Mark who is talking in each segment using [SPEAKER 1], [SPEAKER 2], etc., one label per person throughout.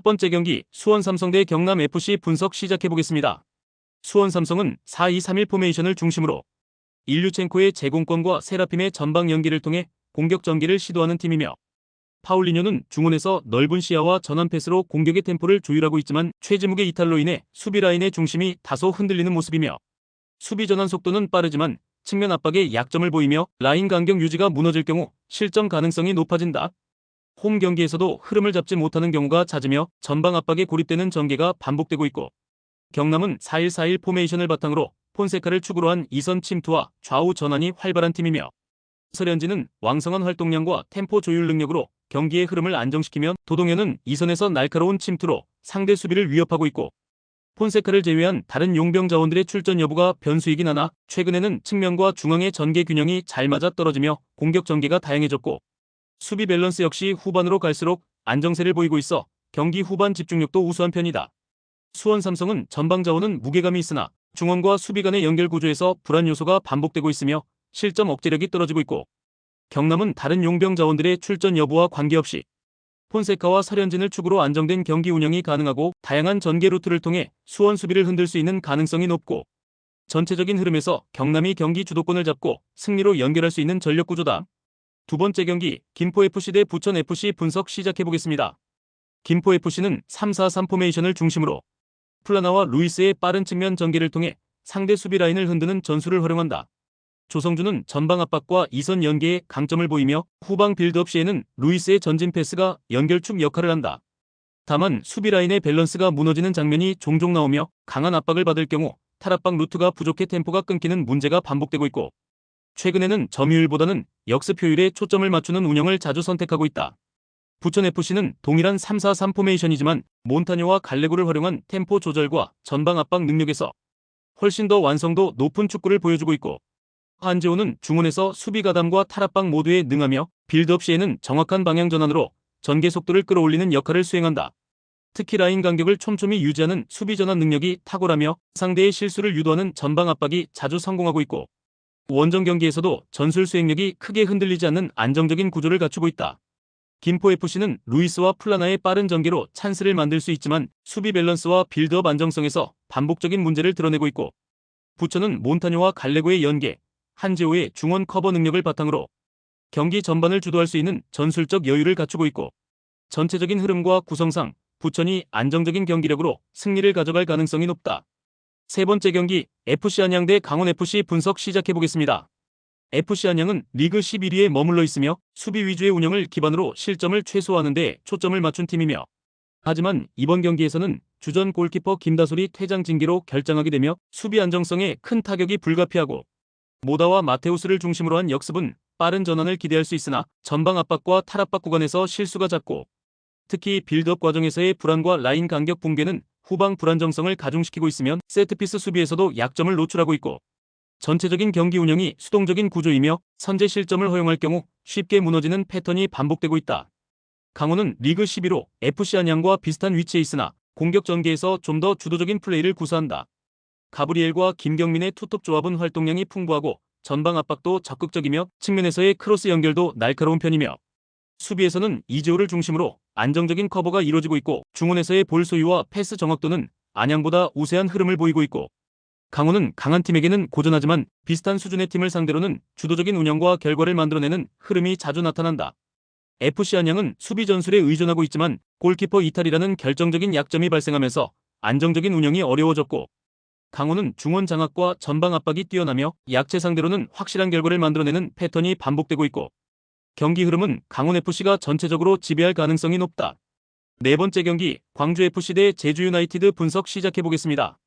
[SPEAKER 1] 첫 번째 경기 수원 삼성 대 경남 FC 분석 시작해보겠습니다. 수원 삼성은 4-2-3-1 포메이션을 중심으로 일류첸코의 제공권과 세라핌의 전방 연기를 통해 공격 전개를 시도하는 팀이며, 파울리뇨는 중원에서 넓은 시야와 전환 패스로 공격의 템포를 조율하고 있지만 최지묵의 이탈로 인해 수비 라인의 중심이 다소 흔들리는 모습이며, 수비 전환 속도는 빠르지만 측면 압박에 약점을 보이며 라인 간격 유지가 무너질 경우 실점 가능성이 높아진다. 홈 경기에서도 흐름을 잡지 못하는 경우가 잦으며 전방 압박에 고립되는 전개가 반복되고 있고, 경남은 4-1-4-1 포메이션을 바탕으로 폰세카를 축으로 한 이선 침투와 좌우 전환이 활발한 팀이며, 설현진은 왕성한 활동량과 템포 조율 능력으로 경기의 흐름을 안정시키며 도동현은 이선에서 날카로운 침투로 상대 수비를 위협하고 있고, 폰세카를 제외한 다른 용병 자원들의 출전 여부가 변수이긴 하나 최근에는 측면과 중앙의 전개 균형이 잘 맞아 떨어지며 공격 전개가 다양해졌고, 수비 밸런스 역시 후반으로 갈수록 안정세를 보이고 있어 경기 후반 집중력도 우수한 편이다. 수원 삼성은 전방 자원은 무게감이 있으나 중원과 수비 간의 연결 구조에서 불안 요소가 반복되고 있으며 실점 억제력이 떨어지고 있고, 경남은 다른 용병 자원들의 출전 여부와 관계없이 폰세카와 설현진을 축으로 안정된 경기 운영이 가능하고 다양한 전개 루트를 통해 수원 수비를 흔들 수 있는 가능성이 높고, 전체적인 흐름에서 경남이 경기 주도권을 잡고 승리로 연결할 수 있는 전력 구조다. 두 번째 경기 김포FC 대 부천FC 분석 시작해보겠습니다. 김포FC는 3-4-3 포메이션을 중심으로 플라나와 루이스의 빠른 측면 전개를 통해 상대 수비 라인을 흔드는 전술을 활용한다. 조성주는 전방 압박과 이선 연계에 강점을 보이며 후방 빌드업 시에는 루이스의 전진 패스가 연결축 역할을 한다. 다만 수비 라인의 밸런스가 무너지는 장면이 종종 나오며 강한 압박을 받을 경우 탈압박 루트가 부족해 템포가 끊기는 문제가 반복되고 있고, 최근에는 점유율보다는 역습 효율에 초점을 맞추는 운영을 자주 선택하고 있다. 부천FC는 동일한 3-4-3 포메이션이지만 몬타뇨와 갈레고를 활용한 템포 조절과 전방 압박 능력에서 훨씬 더 완성도 높은 축구를 보여주고 있고, 한재호는 중원에서 수비 가담과 탈압박 모두에 능하며 빌드업 시에는 정확한 방향 전환으로 전개 속도를 끌어올리는 역할을 수행한다. 특히 라인 간격을 촘촘히 유지하는 수비 전환 능력이 탁월하며 상대의 실수를 유도하는 전방 압박이 자주 성공하고 있고, 원정 경기에서도 전술 수행력이 크게 흔들리지 않는 안정적인 구조를 갖추고 있다. 김포FC는 루이스와 플라나의 빠른 전개로 찬스를 만들 수 있지만 수비 밸런스와 빌드업 안정성에서 반복적인 문제를 드러내고 있고, 부천은 몬타뇨와 갈레고의 연계, 한재호의 중원 커버 능력을 바탕으로 경기 전반을 주도할 수 있는 전술적 여유를 갖추고 있고, 전체적인 흐름과 구성상 부천이 안정적인 경기력으로 승리를 가져갈 가능성이 높다. 세 번째 경기 FC 안양 대 강원FC 분석 시작해보겠습니다. FC 안양은 리그 11위에 머물러 있으며 수비 위주의 운영을 기반으로 실점을 최소화하는 데 초점을 맞춘 팀이며, 하지만 이번 경기에서는 주전 골키퍼 김다솔이 퇴장 징계로 결장하게 되며 수비 안정성에 큰 타격이 불가피하고, 모다와 마테우스를 중심으로 한 역습은 빠른 전환을 기대할 수 있으나 전방 압박과 탈압박 구간에서 실수가 잦고, 특히 빌드업 과정에서의 불안과 라인 간격 붕괴는 후방 불안정성을 가중시키고 있으며 세트피스 수비에서도 약점을 노출하고 있고, 전체적인 경기 운영이 수동적인 구조이며 선제 실점을 허용할 경우 쉽게 무너지는 패턴이 반복되고 있다. 강원은 리그 11호 FC 안양과 비슷한 위치에 있으나 공격 전개에서 좀 더 주도적인 플레이를 구사한다. 가브리엘과 김경민의 투톱 조합은 활동량이 풍부하고 전방 압박도 적극적이며 측면에서의 크로스 연결도 날카로운 편이며, 수비에서는 이재호를 중심으로 안정적인 커버가 이루어지고 있고, 중원에서의 볼 소유와 패스 정확도는 안양보다 우세한 흐름을 보이고 있고, 강원은 강한 팀에게는 고전하지만 비슷한 수준의 팀을 상대로는 주도적인 운영과 결과를 만들어내는 흐름이 자주 나타난다. FC 안양은 수비 전술에 의존하고 있지만 골키퍼 이탈이라는 결정적인 약점이 발생하면서 안정적인 운영이 어려워졌고, 강원은 중원 장악과 전방 압박이 뛰어나며 약체 상대로는 확실한 결과를 만들어내는 패턴이 반복되고 있고, 경기 흐름은 강원FC가 전체적으로 지배할 가능성이 높다. 네 번째 경기 광주FC 대 제주유나이티드 분석 시작해보겠습니다.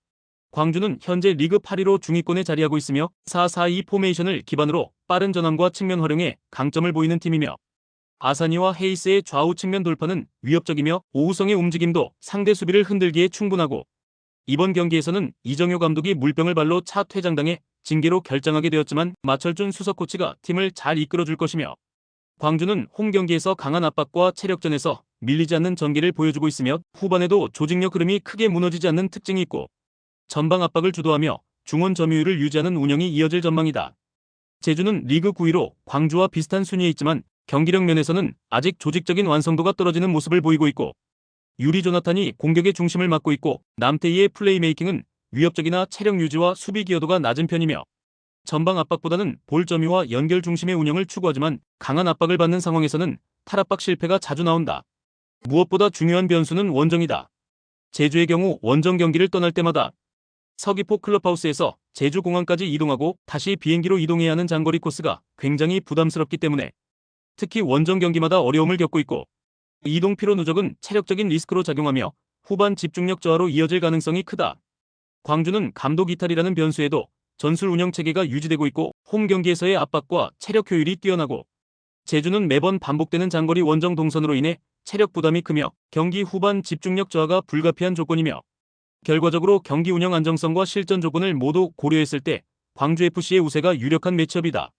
[SPEAKER 1] 광주는 현재 리그 8위로 중위권에 자리하고 있으며 4-4-2 포메이션을 기반으로 빠른 전환과 측면 활용에 강점을 보이는 팀이며, 아사니와 헤이스의 좌우 측면 돌파는 위협적이며 오우성의 움직임도 상대 수비를 흔들기에 충분하고, 이번 경기에서는 이정효 감독이 물병을 발로 차 퇴장당해 징계로 결장하게 되었지만 마철준 수석 코치가 팀을 잘 이끌어줄 것이며, 광주는 홈 경기에서 강한 압박과 체력전에서 밀리지 않는 전개를 보여주고 있으며 후반에도 조직력 흐름이 크게 무너지지 않는 특징이 있고, 전방 압박을 주도하며 중원 점유율을 유지하는 운영이 이어질 전망이다. 제주는 리그 9위로 광주와 비슷한 순위에 있지만 경기력 면에서는 아직 조직적인 완성도가 떨어지는 모습을 보이고 있고, 유리 조나탄이 공격의 중심을 맡고 있고 남태희의 플레이메이킹은 위협적이나 체력 유지와 수비 기여도가 낮은 편이며 전방 압박보다는 볼 점유와 연결 중심의 운영을 추구하지만 강한 압박을 받는 상황에서는 탈압박 실패가 자주 나온다. 무엇보다 중요한 변수는 원정이다. 제주의 경우 원정 경기를 떠날 때마다 서귀포 클럽하우스에서 제주공항까지 이동하고 다시 비행기로 이동해야 하는 장거리 코스가 굉장히 부담스럽기 때문에 특히 원정 경기마다 어려움을 겪고 있고 이동 피로 누적은 체력적인 리스크로 작용하며 후반 집중력 저하로 이어질 가능성이 크다. 광주는 감독 이탈이라는 변수에도 전술 운영 체계가 유지되고 있고 홈 경기에서의 압박과 체력 효율이 뛰어나고 제주는 매번 반복되는 장거리 원정 동선으로 인해 체력 부담이 크며 경기 후반 집중력 저하가 불가피한 조건이며 결과적으로 경기 운영 안정성과 실전 조건을 모두 고려했을 때 광주FC의 우세가 유력한 매치업이다.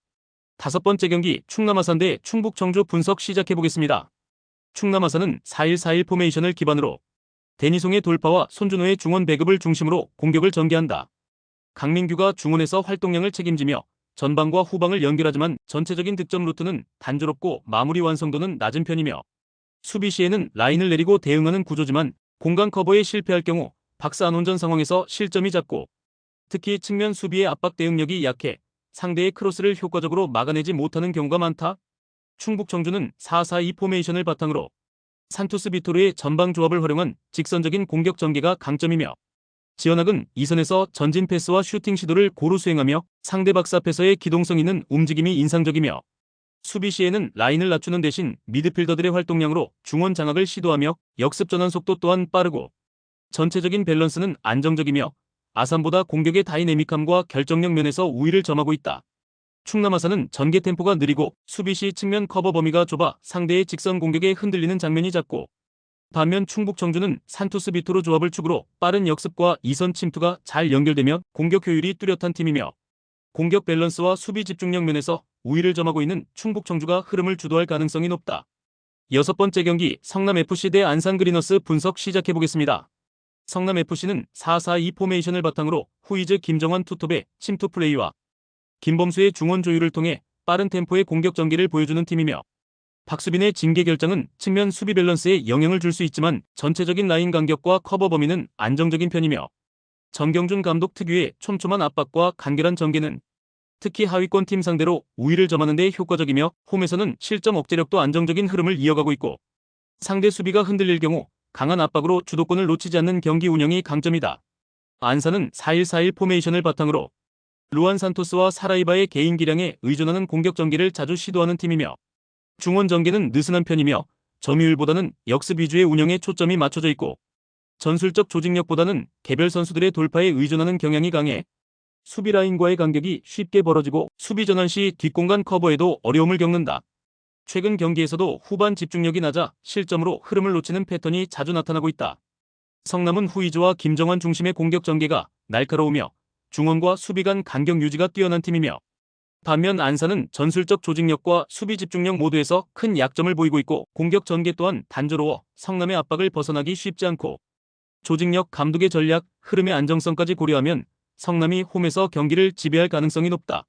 [SPEAKER 1] 다섯 번째 경기 충남 아산 대 충북 청주 분석 시작해보겠습니다. 충남 아산은 4-1-4-1 포메이션을 기반으로 데니송의 돌파와 손준호의 중원 배급을 중심으로 공격을 전개한다. 강민규가 중원에서 활동량을 책임지며 전방과 후방을 연결하지만 전체적인 득점 루트는 단조롭고 마무리 완성도는 낮은 편이며 수비 시에는 라인을 내리고 대응하는 구조지만 공간 커버에 실패할 경우 박스 안온전 상황에서 실점이 잦고 특히 측면 수비의 압박 대응력이 약해 상대의 크로스를 효과적으로 막아내지 못하는 경우가 많다. 충북 청주는 4-4-2 포메이션을 바탕으로 산투스 비토르의 전방 조합을 활용한 직선적인 공격 전개가 강점이며 지현학은 이선에서 전진 패스와 슈팅 시도를 고루 수행하며 상대 박스 앞에서의 기동성 있는 움직임이 인상적이며 수비 시에는 라인을 낮추는 대신 미드필더들의 활동량으로 중원 장악을 시도하며 역습 전환 속도 또한 빠르고 전체적인 밸런스는 안정적이며 아산보다 공격의 다이내믹함과 결정력 면에서 우위를 점하고 있다. 충남 아산은 전개 템포가 느리고 수비 시 측면 커버 범위가 좁아 상대의 직선 공격에 흔들리는 장면이 잦고 반면 충북 청주는 산투스 비토르 조합을 축으로 빠른 역습과 이선 침투가 잘 연결되며 공격 효율이 뚜렷한 팀이며 공격 밸런스와 수비 집중력 면에서 우위를 점하고 있는 충북 청주가 흐름을 주도할 가능성이 높다. 여섯 번째 경기 성남FC 대 안산그리너스 분석 시작해보겠습니다. 성남FC는 4-4-2 포메이션을 바탕으로 후이즈 김정환 투톱의 침투 플레이와 김범수의 중원 조율을 통해 빠른 템포의 공격 전개를 보여주는 팀이며 박수빈의 징계 결정은 측면 수비 밸런스에 영향을 줄 수 있지만 전체적인 라인 간격과 커버 범위는 안정적인 편이며 정경준 감독 특유의 촘촘한 압박과 간결한 전개는 특히 하위권 팀 상대로 우위를 점하는 데 효과적이며 홈에서는 실점 억제력도 안정적인 흐름을 이어가고 있고 상대 수비가 흔들릴 경우 강한 압박으로 주도권을 놓치지 않는 경기 운영이 강점이다. 안산은 4-1-4-1 포메이션을 바탕으로 루안 산토스와 사라이바의 개인 기량에 의존하는 공격 전개를 자주 시도하는 팀이며 중원 전개는 느슨한 편이며 점유율보다는 역습 위주의 운영에 초점이 맞춰져 있고 전술적 조직력보다는 개별 선수들의 돌파에 의존하는 경향이 강해 수비 라인과의 간격이 쉽게 벌어지고 수비 전환 시 뒷공간 커버에도 어려움을 겪는다. 최근 경기에서도 후반 집중력이 낮아 실점으로 흐름을 놓치는 패턴이 자주 나타나고 있다. 성남은 후이즈와 김정환 중심의 공격 전개가 날카로우며 중원과 수비 간 간격 유지가 뛰어난 팀이며 반면 안산은 전술적 조직력과 수비 집중력 모두에서 큰 약점을 보이고 있고 공격 전개 또한 단조로워 성남의 압박을 벗어나기 쉽지 않고 조직력, 감독의 전략, 흐름의 안정성까지 고려하면 성남이 홈에서 경기를 지배할 가능성이 높다.